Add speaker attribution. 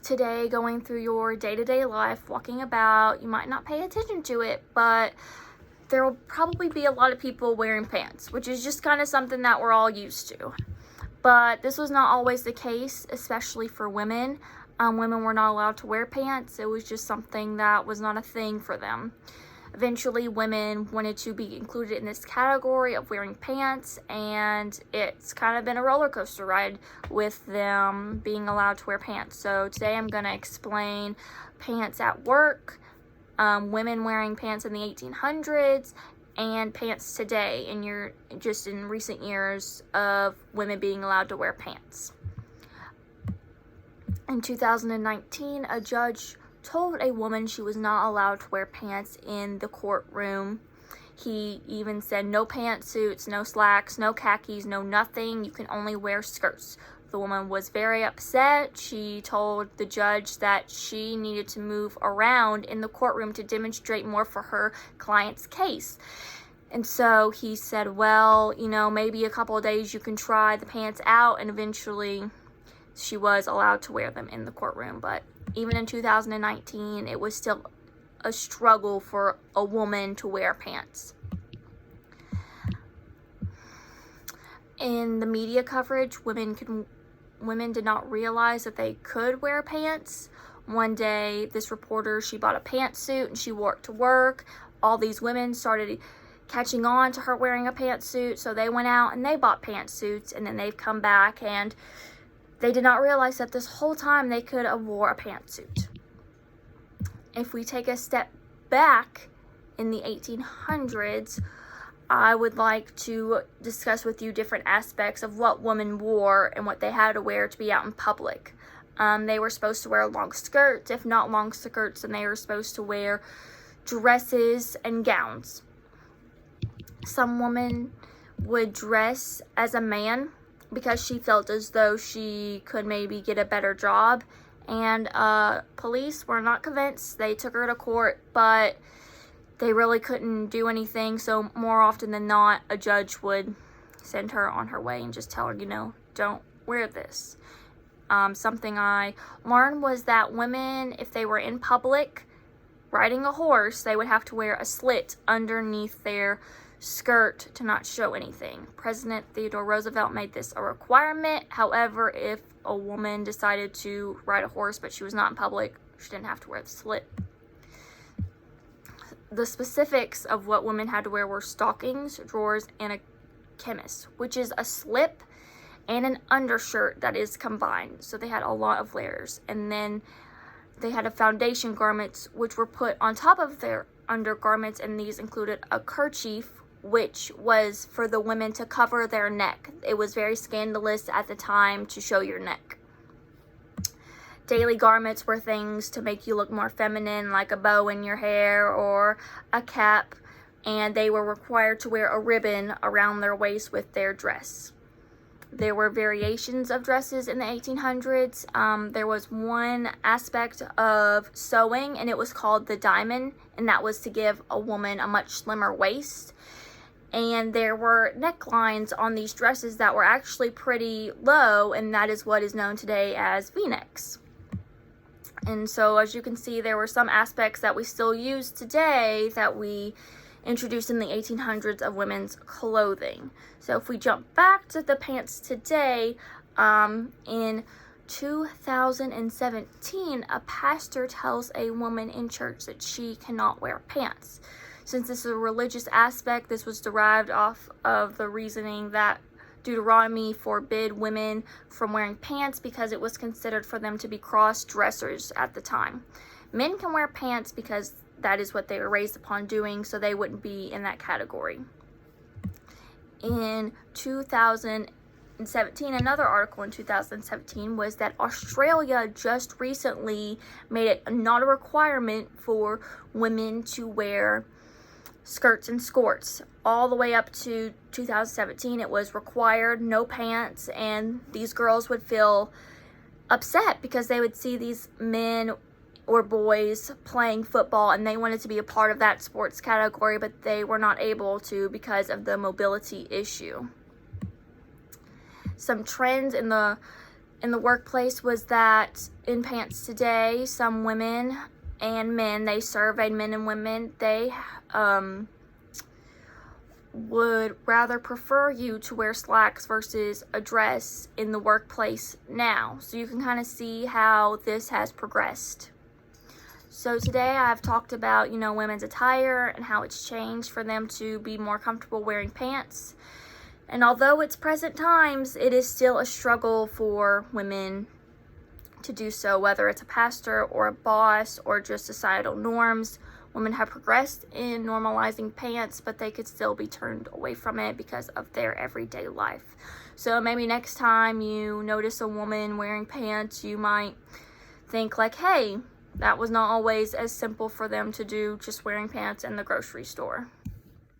Speaker 1: today going through your day-to-day life, walking about. You might not pay attention to it, but there will probably be a lot of people wearing pants, which is just kind of something that we're all used to. But this was not always the case, especially for women. Women were not allowed to wear pants. It was just something that was not a thing for them. Eventually, women wanted to be included in this category of wearing pants, and it's kind of been a roller coaster ride with them being allowed to wear pants. So today I'm going to explain pants at work, women wearing pants in the 1800s, and pants today in recent years of women being allowed to wear pants. In 2019, a judge told a woman she was not allowed to wear pants in the courtroom. He even said no pantsuits, no slacks, no khakis, no nothing. You can only wear skirts. The woman was very upset. She told the judge that she needed to move around in the courtroom to demonstrate more for her client's case. And so he said, well, maybe a couple of days you can try the pants out, and eventually she was allowed to wear them in the courtroom. But even in 2019, it was still a struggle for a woman to wear pants. In the media coverage, women did not realize that they could wear pants. One day, this reporter, she bought a pantsuit and she wore it to work. All these women started catching on to her wearing a pantsuit, so they went out and they bought pantsuits, and then they've come back and they did not realize that this whole time they could have wore a pantsuit. If we take a step back in the 1800s, I would like to discuss with you different aspects of what women wore and what they had to wear to be out in public. They were supposed to wear long skirts. If not long skirts, then they were supposed to wear dresses and gowns. Some women would dress as a man because she felt as though she could maybe get a better job, and police were not convinced. They took her to court, but they really couldn't do anything. So more often than not, a judge would send her on her way and just tell her, don't wear this. Something I learned was that women, if they were in public riding a horse, they would have to wear a slit underneath their skirt to not show anything. President Theodore Roosevelt made this a requirement. However, if a woman decided to ride a horse but she was not in public, she didn't have to wear the slit. The specifics of what women had to wear were stockings, drawers, and a chemise, which is a slip and an undershirt that is combined. So they had a lot of layers. And then they had a foundation garments, which were put on top of their undergarments, and these included a kerchief, which was for the women to cover their neck. It was very scandalous at the time to show your neck. Daily garments were things to make you look more feminine, like a bow in your hair or a cap, and they were required to wear a ribbon around their waist with their dress. There were variations of dresses in the 1800s. There was one aspect of sewing, and it was called the diamond, and that was to give a woman a much slimmer waist. And there were necklines on these dresses that were actually pretty low, and that is what is known today as V-necks. And so, as you can see, there were some aspects that we still use today that we introduced in the 1800s of women's clothing. So if we jump back to the pants today, in 2017, a pastor tells a woman in church that she cannot wear pants. Since this is a religious aspect, this was derived off of the reasoning that Deuteronomy forbid women from wearing pants because it was considered for them to be cross-dressers at the time. Men can wear pants because that is what they were raised upon doing, so they wouldn't be in that category. In 2017, another article in 2017 was that Australia just recently made it not a requirement for women to wear skirts and skirts. All the way up to 2017, it was required, no pants, and these girls would feel upset because they would see these men or boys playing football and they wanted to be a part of that sports category, but they were not able to because of the mobility issue. Some trends in the in the workplace was that in Pants Today, some women and men, they surveyed men and women, they would rather prefer you to wear slacks versus a dress in the workplace now. So you can kind of see how this has progressed. So today I've talked about, women's attire and how it's changed for them to be more comfortable wearing pants. And although it's present times, it is still a struggle for women to do so, whether it's a pastor or a boss or just societal norms. Women have progressed in normalizing pants, but they could still be turned away from it because of their everyday life. So maybe next time you notice a woman wearing pants, you might think like, hey, that was not always as simple for them to do, just wearing pants in the grocery store.